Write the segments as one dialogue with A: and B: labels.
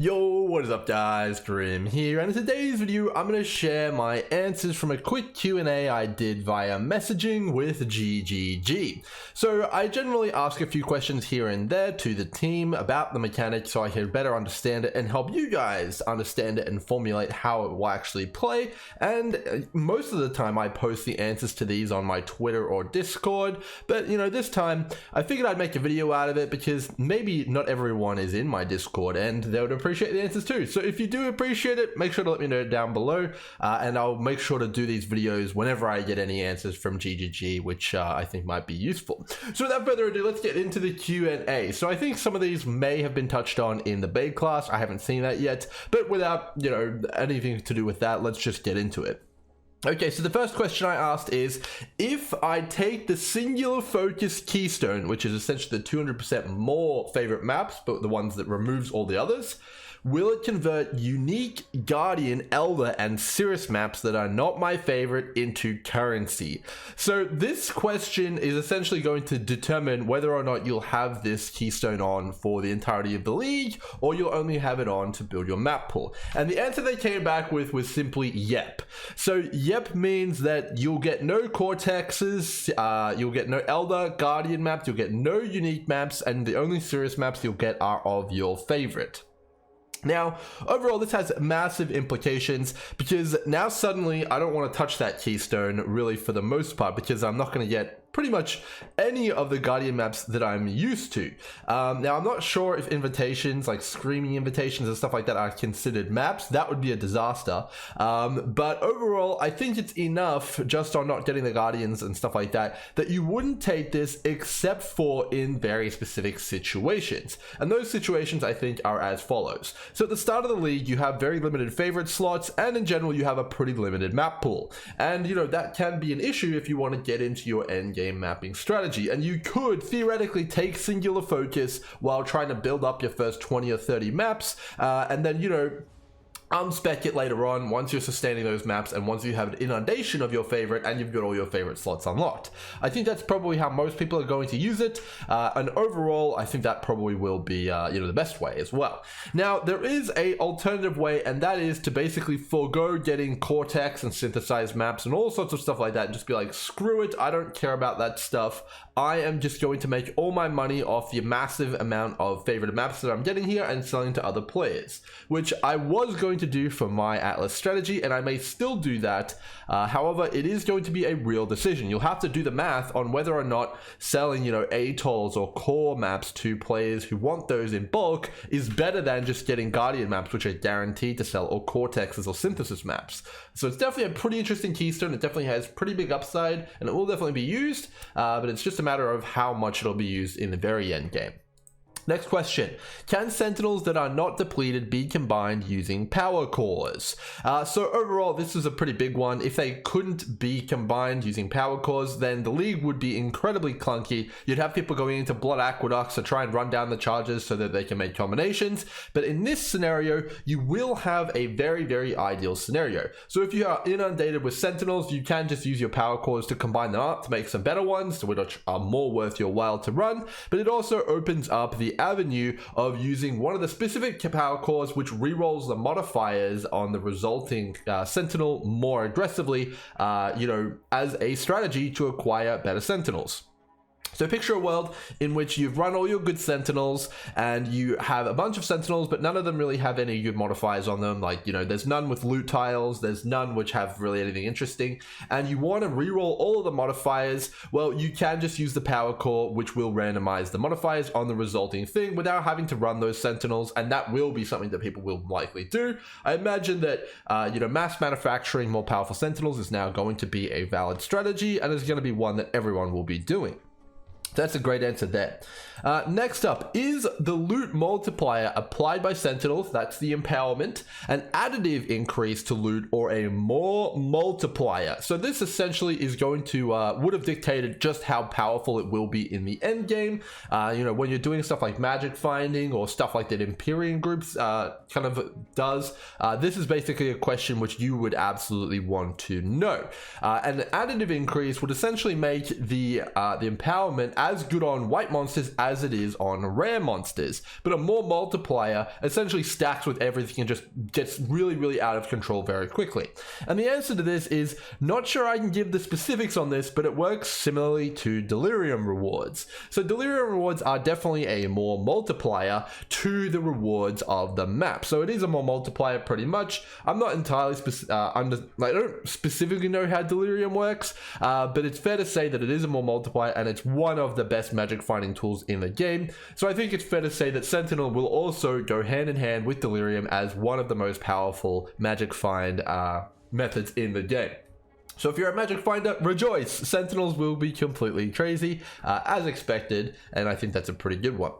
A: Yo, what is up guys, Grim here, and in today's video I'm going to share my answers from a quick Q&A I did via messaging with GGG. So I generally ask a few questions here and there to the team about the mechanic so I can better understand it and help you guys understand it and formulate how it will actually play, and most of the time I post the answers to these on my Twitter or Discord, but you know, this time I figured I'd make a video out of it because maybe not everyone is in my Discord and they would appreciate the answers too. So if you do appreciate it, make sure to let me know down below, and I'll make sure to do these videos whenever I get any answers from GGG, which I think might be useful. So without further ado, let's get into the Q&A. So I think some of these may have been touched on in the beta class. I haven't seen that yet, but without, you know, anything to do with that, let's just get into it. Okay, so the first question I asked is, if I take the singular focus keystone, which is essentially the 200% more favorite maps, but the ones that removes all the others, will it convert unique Guardian, Elder, and Sirus maps that are not my favorite into currency? So this question is essentially going to determine whether or not you'll have this keystone on for the entirety of the league, or you'll only have it on to build your map pool. And the answer they came back with was simply yep. So yep means that you'll get no cortexes, you'll get no Elder, Guardian maps, you'll get no unique maps, and the only Sirus maps you'll get are of your favorite. Now, overall, this has massive implications because now suddenly I don't want to touch that keystone really for the most part because I'm not going to get pretty much any of the Guardian maps that I'm used to. Now, I'm not sure if invitations, like screaming invitations and stuff like that, are considered maps. That would be a disaster. But overall, I think it's enough just on not getting the Guardians and stuff like that, that you wouldn't take this except for in very specific situations. And those situations, I think, are as follows. So at the start of the league, you have very limited favorite slots, and in general, you have a pretty limited map pool. And, you know, that can be an issue if you want to get into your end game mapping strategy, and you could theoretically take singular focus while trying to build up your first 20 or 30 maps, and then, you know, unspec it later on once you're sustaining those maps and once you have an inundation of your favorite and you've got all your favorite slots unlocked. I think that's probably how most people are going to use it, and overall I think that probably will be you know, the best way as well. Now, there is a alternative way, and that is to basically forego getting cortex and synthesized maps and all sorts of stuff like that and just be like, screw it, I don't care about that stuff. I am just going to make all my money off the massive amount of favorite maps that I'm getting here and selling to other players, which I was going to do for my Atlas strategy, and I may still do that. However, it is going to be a real decision. You'll have to do the math on whether or not selling, you know, atolls or core maps to players who want those in bulk is better than just getting Guardian maps, which are guaranteed to sell, or cortexes or synthesis maps. So it's definitely a pretty interesting keystone. It definitely has pretty big upside, and it will definitely be used, but it's just a matter of how much it'll be used in the very end game. Next question, can Sentinels that are not depleted be combined using power cores? So overall, this is a pretty big one. If they couldn't be combined using power cores, then the league would be incredibly clunky. You'd have people going into blood aqueducts to try and run down the charges so that they can make combinations. But in this scenario, you will have a very, very ideal scenario. So if you are inundated with Sentinels, you can just use your power cores to combine them up to make some better ones, which are more worth your while to run. But it also opens up the avenue of using one of the specific power cores, which rerolls the modifiers on the resulting Sentinel more aggressively, you know, as a strategy to acquire better Sentinels. So picture a world in which you've run all your good Sentinels and you have a bunch of Sentinels, but none of them really have any good modifiers on them. Like, you know, there's none with loot tiles, there's none which have really anything interesting, and you want to reroll all of the modifiers. Well, you can just use the power core, which will randomize the modifiers on the resulting thing without having to run those Sentinels, and that will be something that people will likely do. I imagine that, you know, mass manufacturing more powerful Sentinels is now going to be a valid strategy, and is going to be one that everyone will be doing. That's a great answer there. Next up, is the loot multiplier applied by Sentinels, that's the empowerment, an additive increase to loot or a more multiplier? So this essentially is going to, would have dictated just how powerful it will be in the end game. You know, when you're doing stuff like magic finding or stuff like that Empyrean groups kind of does, this is basically a question which you would absolutely want to know. An additive increase would essentially make the empowerment as good on white monsters as it is on rare monsters, but a more multiplier essentially stacks with everything and just gets really, really out of control very quickly. And the answer to this is, not sure I can give the specifics on this, but it works similarly to Delirium rewards. So Delirium rewards are definitely a more multiplier to the rewards of the map. So it is a more multiplier pretty much. I'm not entirely I don't specifically know how Delirium works, but it's fair to say that it is a more multiplier and it's one of the best magic finding tools in the game. So I think it's fair to say that Sentinel will also go hand in hand with Delirium as one of the most powerful magic find methods in the game. So if you're a magic finder, rejoice! Sentinels will be completely crazy, as expected, and I think that's a pretty good one.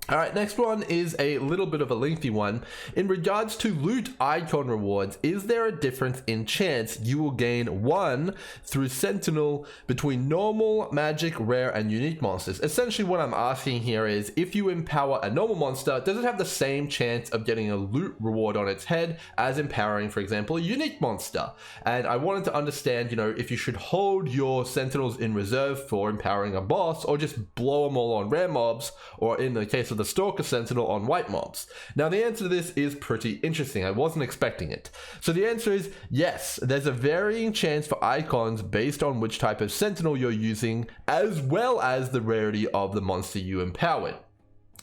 A: Alright, next one is a little bit of a lengthy one. In regards to loot icon rewards, is there a difference in chance you will gain 1 through Sentinel between normal, magic, rare, and unique monsters? Essentially what I'm asking here is, if you empower a normal monster, does it have the same chance of getting a loot reward on its head as empowering, for example, a unique monster? And I wanted to understand, you know, if you should hold your Sentinels in reserve for empowering a boss, or just blow them all on rare mobs, or in the case of the Stalker Sentinel on white mobs. Now the answer to this is pretty interesting. I wasn't expecting it. So the answer is yes, there's a varying chance for icons based on which type of Sentinel you're using, as well as the rarity of the monster you empowered.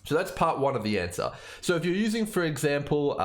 A: So that's part one of the answer. So if you're using, for example,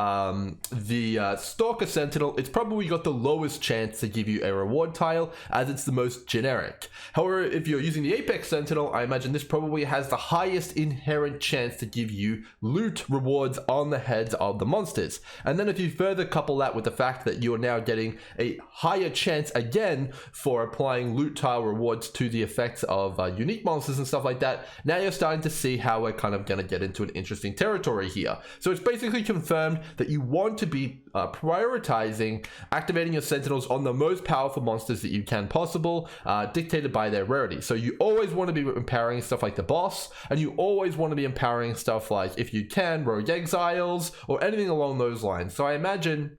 A: the Stalker Sentinel, it's probably got the lowest chance to give you a reward tile, as it's the most generic. However, if you're using the Apex Sentinel, I imagine this probably has the highest inherent chance to give you loot rewards on the heads of the monsters. And then if you further couple that with the fact that you are now getting a higher chance again for applying loot tile rewards to the effects of unique monsters and stuff like that, now you're starting to see how we're kind of going to get into an interesting territory here. So it's basically confirmed that you want to be prioritizing activating your Sentinels on the most powerful monsters that you can possible, dictated by their rarity. So you always want to be empowering stuff like the boss, and you always want to be empowering stuff like, if you can, Rogue Exiles, or anything along those lines. So I imagine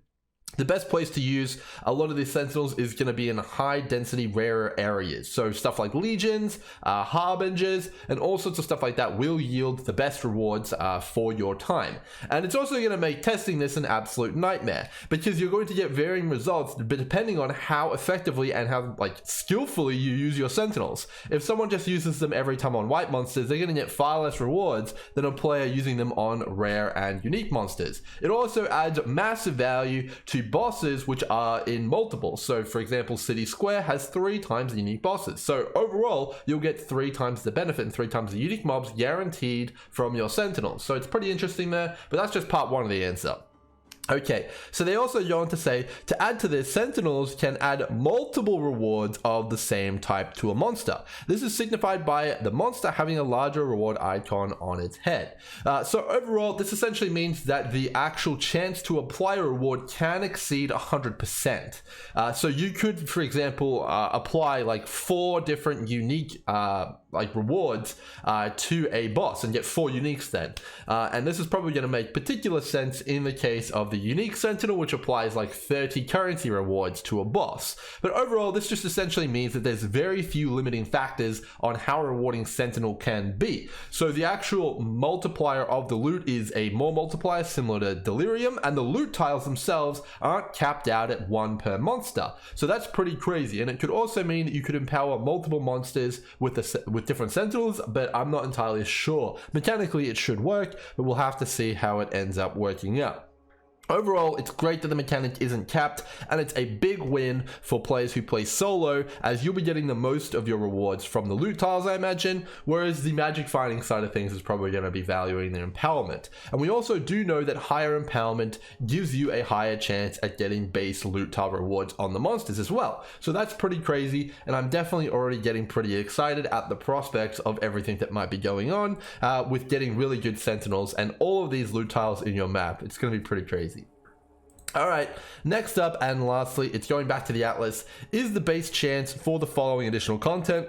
A: the best place to use a lot of these Sentinels is going to be in high density rarer areas. So stuff like Legions, Harbingers, and all sorts of stuff like that will yield the best rewards for your time. And it's also going to make testing this an absolute nightmare, because you're going to get varying results depending on how effectively and how skillfully you use your Sentinels. If someone just uses them every time on white monsters, they're going to get far less rewards than a player using them on rare and unique monsters. It also adds massive value to bosses which are in multiples. So for example, City Square has 3 times the unique bosses. So overall, you'll get 3 times the benefit and 3 times the unique mobs guaranteed from your Sentinels. So it's pretty interesting there, but that's just part one of the answer. Okay, so they also go on to say, to add to this, Sentinels can add multiple rewards of the same type to a monster. This is signified by the monster having a larger reward icon on its head. So overall, this essentially means that the actual chance to apply a reward can exceed 100%. So you could, for example, apply like 4 different unique rewards to a boss and get 4 uniques then. And this is probably going to make particular sense in the case of the unique Sentinel, which applies like 30 currency rewards to a boss. But overall, this just essentially means that there's very few limiting factors on how rewarding Sentinel can be. So the actual multiplier of the loot is a more multiplier similar to Delirium, and the loot tiles themselves aren't capped out at 1 per monster. So that's pretty crazy. And it could also mean that you could empower multiple monsters with different Sentinels, but I'm not entirely sure. Mechanically, it should work, but we'll have to see how it ends up working out. Overall, it's great that the mechanic isn't capped, and it's a big win for players who play solo, as you'll be getting the most of your rewards from the loot tiles, I imagine, whereas the magic finding side of things is probably going to be valuing their empowerment. And we also do know that higher empowerment gives you a higher chance at getting base loot tile rewards on the monsters as well. So that's pretty crazy, and I'm definitely already getting pretty excited at the prospects of everything that might be going on with getting really good Sentinels and all of these loot tiles in your map. It's going to be pretty crazy. Alright, next up and lastly, it's going back to the Atlas, is the base chance for the following additional content.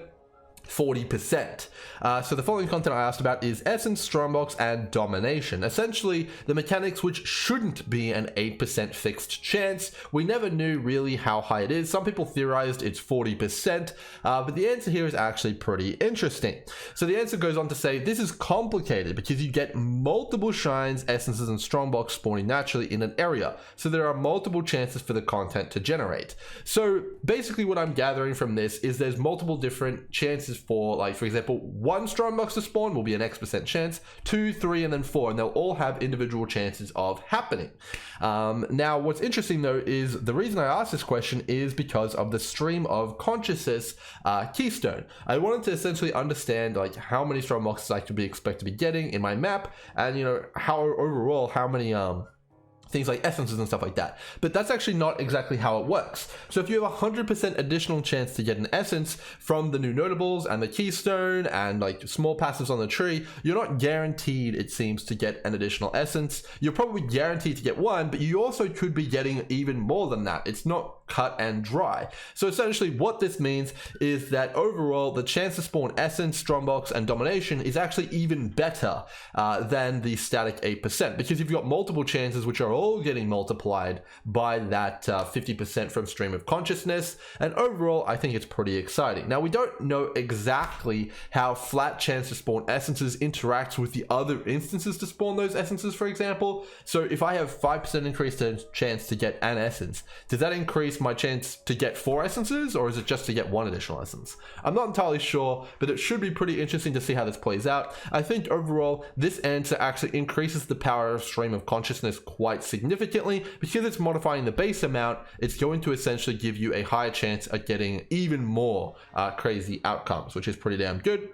A: 40%. So the following content I asked about is Essence, Strongbox, and Domination. Essentially, the mechanics which shouldn't be an 8% fixed chance. We never knew really how high it is. Some people theorized it's 40%, but the answer here is actually pretty interesting. So the answer goes on to say this is complicated because you get multiple shines, essences, and Strongbox spawning naturally in an area. So there are multiple chances for the content to generate. So basically what I'm gathering from this is there's multiple different chances for, like, for example, 1 Strongbox to spawn will be an X% chance, 2, 3, and then 4, and they'll all have individual chances of happening. Now, what's interesting though is the reason I asked this question is because of the stream of consciousness keystone. I wanted to essentially understand like how many Strongboxes I could be expect to be getting in my map, and you know how overall how many things like essences and stuff like that. But that's actually not exactly how it works. So if you have 100% additional chance to get an essence from the new notables and the keystone and like small passives on the tree, you're not guaranteed, it seems, to get an additional essence. You're probably guaranteed to get one, but you also could be getting even more than that. It's not cut and dry. So essentially what this means is that overall the chance to spawn essence, Strongbox, and Domination is actually even better than the static 8%, because you've got multiple chances which are all getting multiplied by that 50% from stream of consciousness, and overall I think it's pretty exciting. Now, we don't know exactly how flat chance to spawn essences interacts with the other instances to spawn those essences, for example. So if I have 5% increased chance to get an essence, does that increase my chance to get 4 essences, or is it just to get 1 additional essence? I'm not entirely sure, but it should be pretty interesting to see how this plays out. I think overall this answer actually increases the power of stream of consciousness quite significantly, because it's modifying the base amount. It's going to essentially give you a higher chance at getting even more crazy outcomes, which is pretty damn good.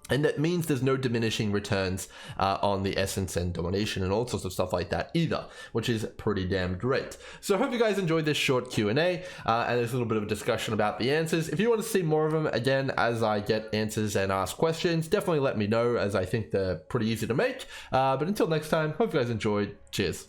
A: And that means there's no diminishing returns on the essence and domination and all sorts of stuff like that either, which is pretty damn great. So I hope you guys enjoyed this short Q&A, and there's a little bit of a discussion about the answers. If you want to see more of them, again, as I get answers and ask questions, definitely let me know, as I think they're pretty easy to make. But until next time, hope you guys enjoyed. Cheers.